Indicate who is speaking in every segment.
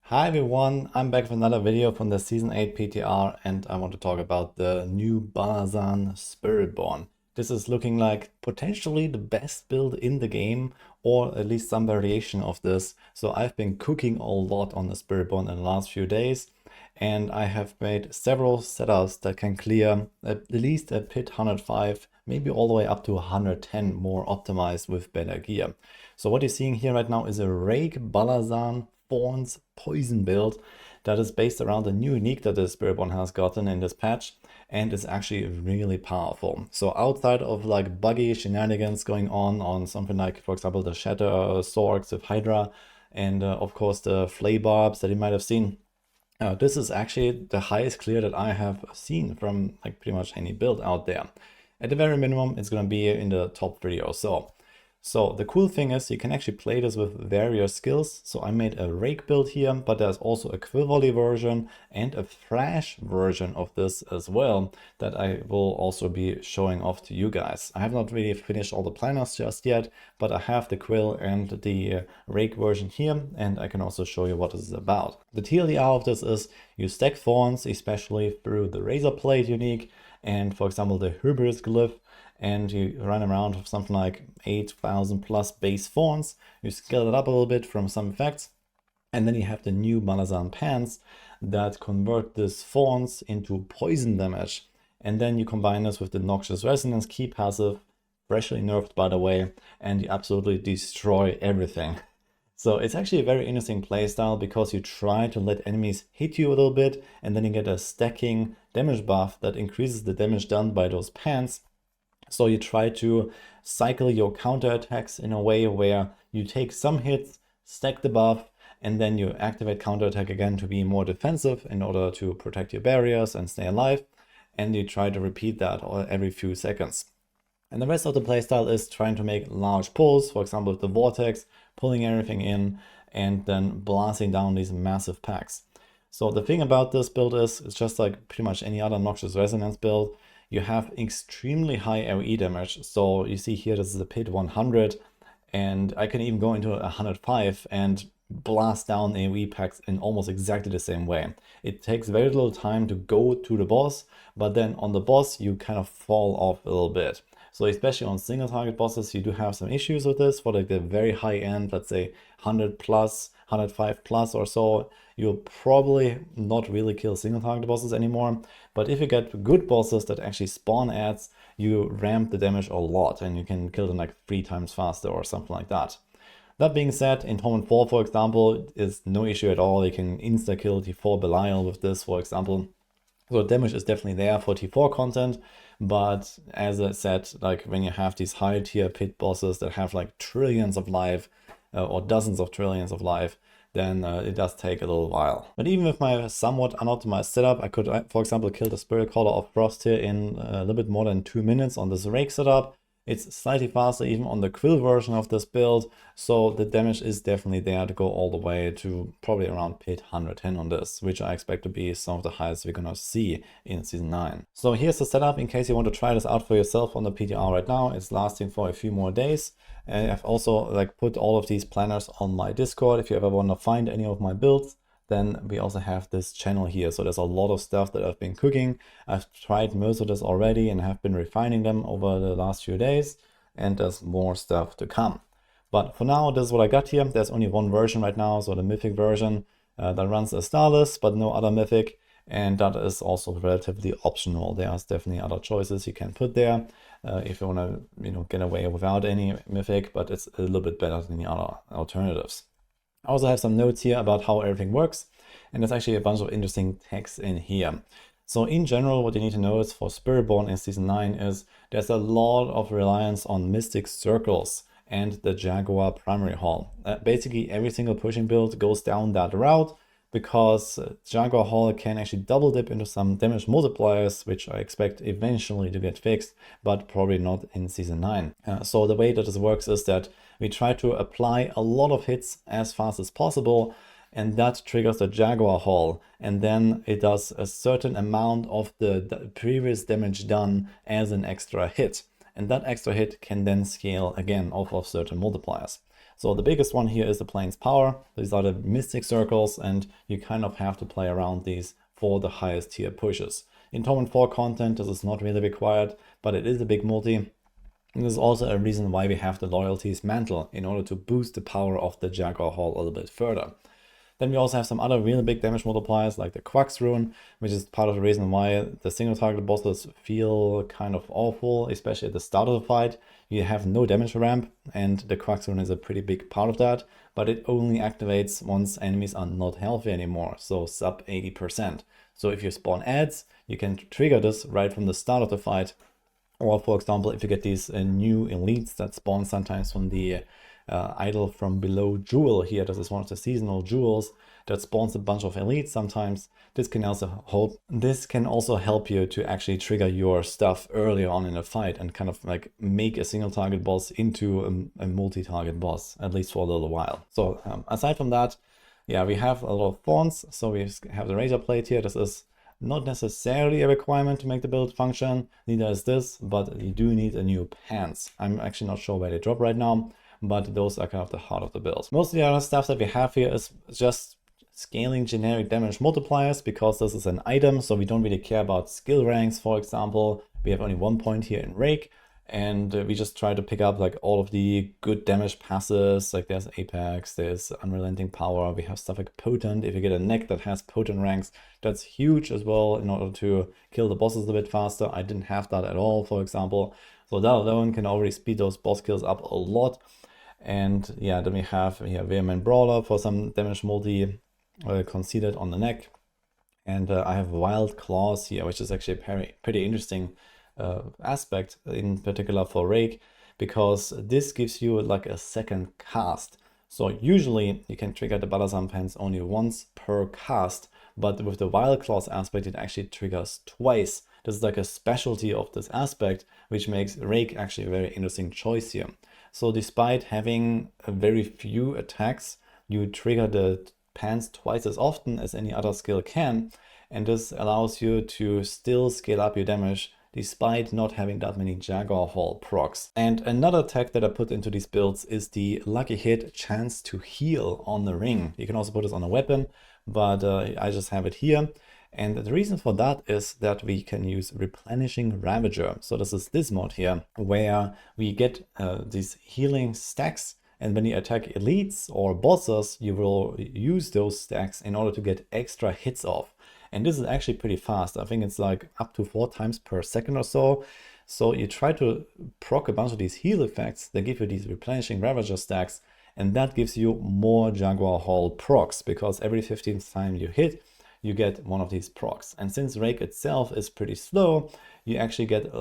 Speaker 1: Hi everyone, I'm back with another video from the Season 8 PTR and I want to talk about the new Balazan Spiritborn. This is looking like potentially the best build in the game, or at least some variation of this. So I've been cooking a lot on the Spiritborn in the last few days, and I have made several setups that can clear at least a pit 105, maybe all the way up to 110 more optimized with better gear. So what you're seeing here right now is a Rake Balazan Thorns poison build that is based around the new unique that the Spiritborn has gotten in this patch, and is actually really powerful. So outside of like buggy shenanigans going on something like, for example, the Shatter Sorks with Hydra, and of course the Flay Barbs that you might have seen, this is actually the highest clear that I have seen from like pretty much any build out there. At the very minimum, it's going to be in the top 3 or so. So the cool thing is you can actually play this with various skills. So I made a Rake build here, but there's also a Quill Volley version and a Flash version of this as well that I will also be showing off to you guys. I have not really finished all the planners just yet, but I have the Quill and the Rake version here, and I can also show you what this is about. The TLDR of this is you stack thorns, especially through the Razor Blade unique, and for example the Hubris glyph, and you run around with something like 8,000 plus base thorns. You scale it up a little bit from some effects, and then you have the new Balazan pants that convert these thorns into poison damage, and then you combine this with the Noxious Resonance key passive, freshly nerfed by the way, and you absolutely destroy everything. So it's actually a very interesting playstyle because you try to let enemies hit you a little bit, and then you get a stacking damage buff that increases the damage done by those pants. So you try to cycle your counterattacks in a way where you take some hits, stack the buff, and then you activate counterattack again to be more defensive in order to protect your barriers and stay alive. And you try to repeat that every few seconds. And the rest of the playstyle is trying to make large pulls, for example with the Vortex, pulling everything in, and then blasting down these massive packs. So the thing about this build is, it's just like pretty much any other Noxious Resonance build. You have extremely high AoE damage. So you see here, this is a pit 100, and I can even go into 105 and blast down AoE packs in almost exactly the same way. It takes very little time to go to the boss, but then on the boss you kind of fall off a little bit. So especially on single target bosses, you do have some issues with this. For like the very high end, let's say 100 plus, 105 plus or so, you'll probably not really kill single target bosses anymore. But if you get good bosses that actually spawn adds, you ramp the damage a lot and you can kill them like 3 times faster or something like that. That being said, in Torment 4, for example, is no issue at all. You can insta-kill T4 Belial with this, for example. So damage is definitely there for T4 content, but as I said, like when you have these high tier pit bosses that have like trillions of life or dozens of trillions of life, then it does take a little while. But even with my somewhat unoptimized setup, I could, for example, kill the Spirit Caller of Frost here in a little bit more than 2 minutes on this Rake setup. It's slightly faster even on the Quill version of this build, so the damage is definitely there to go all the way to probably around pit 110 on this, which I expect to be some of the highest we're gonna see in Season 9. So here's the setup in case you want to try this out for yourself on the PTR right now. It's lasting for a few more days. And I've also like put all of these planners on my Discord. If you ever want to find any of my builds, then we also have this channel here. So there's a lot of stuff that I've been cooking. I've tried most of this already and have been refining them over the last few days, and there's more stuff to come. But for now, this is what I got here. There's only one version right now, so the Mythic version that runs as Starless, but no other Mythic, and that is also relatively optional. There's definitely other choices you can put there if you want to get away without any Mythic, but it's a little bit better than the other alternatives. I also have some notes here about how everything works, and there's actually a bunch of interesting text in here. So in general, what you need to know is for Spiritborn in Season 9 is there's a lot of reliance on Mystic Circles and the Jaguar Primary Hall. Basically, every single pushing build goes down that route because Jaguar Hall can actually double dip into some damage multipliers, which I expect eventually to get fixed, but probably not in Season 9. So the way that this works is that we try to apply a lot of hits as fast as possible, and that triggers the Jaguar Hall, and then it does a certain amount of the previous damage done as an extra hit. And that extra hit can then scale again off of certain multipliers. So the biggest one here is the Plains Power. These are the Mystic Circles, and you kind of have to play around these for the highest tier pushes. In Torment 4 content, this is not really required, but it is a big multi. And this is also a reason why we have the Loyalties Mantle, in order to boost the power of the Jaguar Hall a little bit further. Then we also have some other really big damage multipliers like the Quax Rune, which is part of the reason why the single target bosses feel kind of awful, especially at the start of the fight. You have no damage ramp, and the Quax Rune is a pretty big part of that, but it only activates once enemies are not healthy anymore, so sub 80%. So if you spawn adds, you can trigger this right from the start of the fight. Or for example, if you get these new elites that spawn sometimes from the idol from below jewel here, this is one of the seasonal jewels that spawns a bunch of elites sometimes. This can also help you to actually trigger your stuff earlier on in a fight and kind of like make a single target boss into a multi-target boss, at least for a little while. So aside from that, yeah, we have a lot of thorns. So we have the razor plate here. This is not necessarily a requirement to make the build function, neither is this, but you do need a new pants. I'm actually not sure where they drop right now, but those are kind of the heart of the build. Most of the other stuff that we have here is just scaling generic damage multipliers, because this is an item, so we don't really care about skill ranks, for example. We have only 1 point here in Rake, and we just try to pick up like all of the good damage passes. Like there's Apex, there's Unrelenting Power, we have stuff like Potent. If you get a neck that has Potent ranks, that's huge as well in order to kill the bosses a bit faster. I didn't have that at all, for example. So that alone can already speed those boss kills up a lot. And yeah, then we have here Vehement Brawler for some damage multi conceded on the neck. And I have Wild Claws here, which is actually a pretty interesting aspect, in particular for Rake, because this gives you like a second cast. So usually you can trigger the Balazan Pants only once per cast, but with the Wild Claws aspect it actually triggers twice. This is like a specialty of this aspect, which makes Rake actually a very interesting choice here. So despite having very few attacks, you trigger the pants twice as often as any other skill can, and this allows you to still scale up your damage despite not having that many Jaguar Hall procs. And another tech that I put into these builds is the Lucky Hit chance to heal on the ring. You can also put this on a weapon, but I just have it here. And the reason for that is that we can use Replenishing Ravager. So this is this mod here, where we get these healing stacks, and when you attack elites or bosses, you will use those stacks in order to get extra hits off. And this is actually pretty fast. I think it's like up to 4 times per second or so. So you try to proc a bunch of these heal effects, they give you these Replenishing Ravager stacks, and that gives you more Jaguar Hall procs, because every 15th time you hit, you get one of these procs. And since Rake itself is pretty slow, you actually get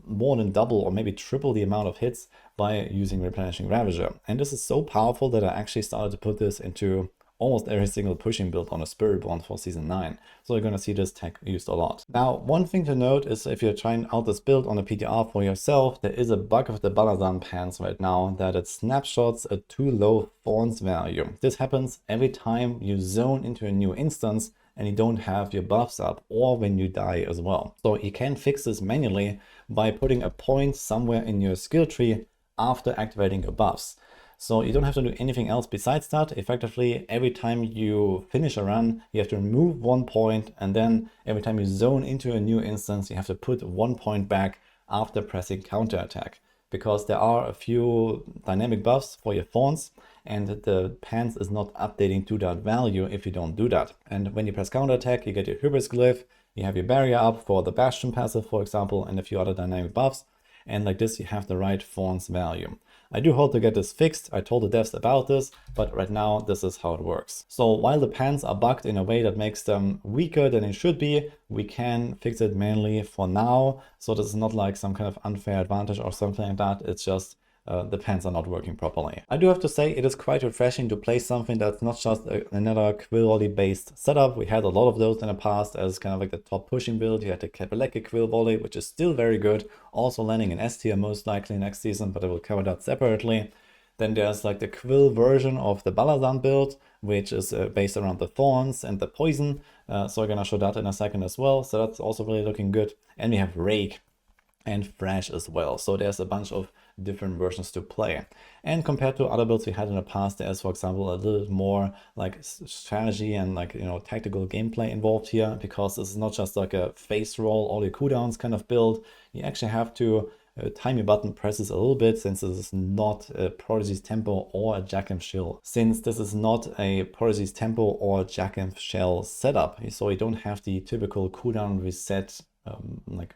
Speaker 1: more than double or maybe triple the amount of hits by using Replenishing Ravager. And this is so powerful that I actually started to put this into almost every single pushing build on a Spiritborn for Season 9. So you're going to see this tech used a lot. Now, one thing to note is if you're trying out this build on a PTR for yourself, there is a bug with the Balazan Pants right now that it snapshots a too low Thorns value. This happens every time you zone into a new instance and you don't have your buffs up, or when you die as well. So you can fix this manually by putting a point somewhere in your skill tree after activating your buffs. So you don't have to do anything else besides that. Effectively, every time you finish a run, you have to remove 1 point, and then every time you zone into a new instance, you have to put 1 point back after pressing counterattack. Because there are a few dynamic buffs for your Thorns, and the Pants is not updating to that value if you don't do that. And when you press counterattack, you get your Hubris Glyph, you have your barrier up for the Bastion passive, for example, and a few other dynamic buffs. And like this, you have the right Thorns value. I do hope to get this fixed. I told the devs about this, but right now this is how it works. So while the pants are bugged in a way that makes them weaker than it should be, we can fix it manually for now. So this is not like some kind of unfair advantage or something like that. It's just the pants are not working properly. I do have to say it is quite refreshing to play something that's not just another quill volley based setup. We had a lot of those in the past as kind of like the top pushing build. You had the Kapeleke quill volley, which is still very good, also landing in S tier most likely next season, but I will cover that separately. Then there's like the quill version of the Balazan build, which is based around the Thorns and the Poison. So I'm gonna show that in a second as well. So that's also really looking good. And we have Rake and Fresh as well. So there's a bunch of different versions to play. And compared to other builds we had in the past, there's, for example, a little bit more like strategy and like, you know, tactical gameplay involved here, because this is not just like a face roll, all your cooldowns kind of build. You actually have to time your button presses a little bit, since this is not a Prodigy's Tempo or a Jack and Shell. Since this is not a Prodigy's Tempo or Jack and Shell setup, so you don't have the typical cooldown reset like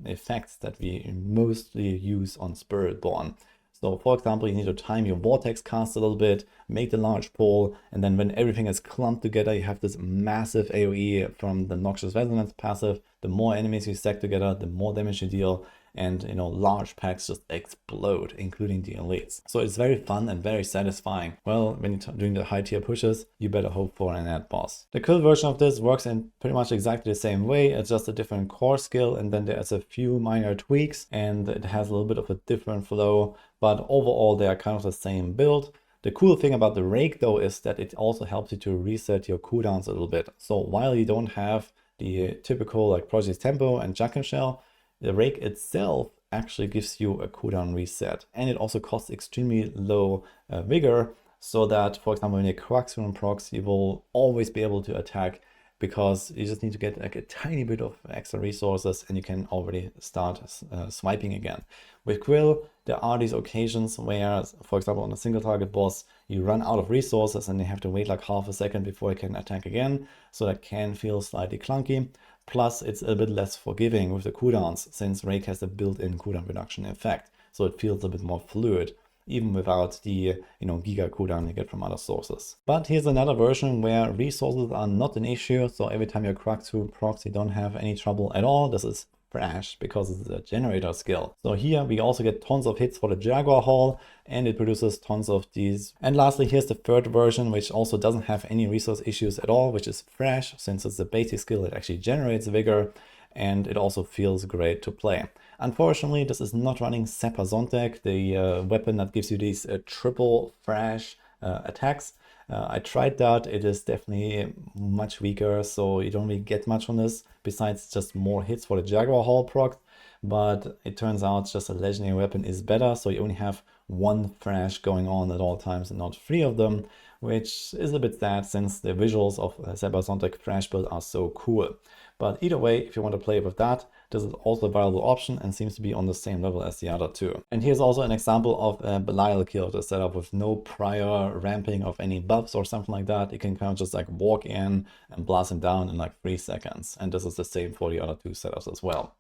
Speaker 1: effects that we mostly use on Spiritborn. So for example, you need to time your vortex cast a little bit, make the large pull, and then when everything is clumped together, you have this massive AoE from the Noxious Resonance passive. The more enemies you stack together, the more damage you deal, and you know, large packs just explode, including the elites. So it's very fun and very satisfying. Well, when you're doing the high tier pushes, you better hope for an ad boss. The kill version of this works in pretty much exactly the same way. It's just a different core skill, and then there's a few minor tweaks, and it has a little bit of a different flow, but overall they are kind of the same build. The cool thing about the rake though is that it also helps you to reset your cooldowns a little bit. So while you don't have the typical like Prodigy's Tempo and Jack and Shell, the rake itself actually gives you a cooldown reset, and it also costs extremely low vigor, so that, for example, when you Crux rune procs, you will always be able to attack, because you just need to get like a tiny bit of extra resources and you can already start swiping again. With Quill, there are these occasions where, for example, on a single target boss, you run out of resources and you have to wait like half a second before you can attack again, so that can feel slightly clunky. Plus, it's a bit less forgiving with the cooldowns, since Rake has a built-in cooldown reduction effect, so it feels a bit more fluid, even without the, you know, giga cooldown you get from other sources. But here's another version where resources are not an issue, so every time you Crux rune procs, you don't have any trouble at all. This is fresh because it's a generator skill. So here we also get tons of hits for the Jaguar Hall, and it produces tons of these. And lastly, here's the third version, which also doesn't have any resource issues at all, which is fresh, since it's a basic skill. It actually generates vigor, and it also feels great to play. Unfortunately, this is not running Sepazontek, the weapon that gives you these triple fresh attacks. I tried that. It is definitely much weaker, so you don't really get much on this, besides just more hits for the Jaguar Hall proc. But it turns out just a legendary weapon is better, so you only have one thrash going on at all times and not three of them, which is a bit sad, since the visuals of Sepazontek thrash build are so cool. But either way, if you want to play with that, this is also a viable option and seems to be on the same level as the other two. And here's also an example of a Belial kill to set up with no prior ramping of any buffs or something like that. You can kind of just like walk in and blast him down in like 3 seconds. And this is the same for the other two setups as well.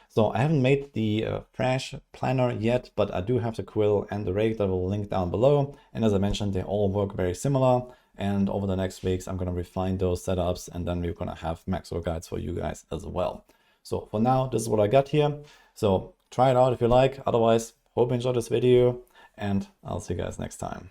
Speaker 1: So I haven't made the Thrash planner yet, but I do have the Quill and the Rake that will link down below. And as I mentioned, they all work very similar. And over the next weeks, I'm going to refine those setups, and then we're going to have maxwell guides for you guys as well. So for now, this is what I got here. So try it out if you like. Otherwise, hope you enjoyed this video, and I'll see you guys next time.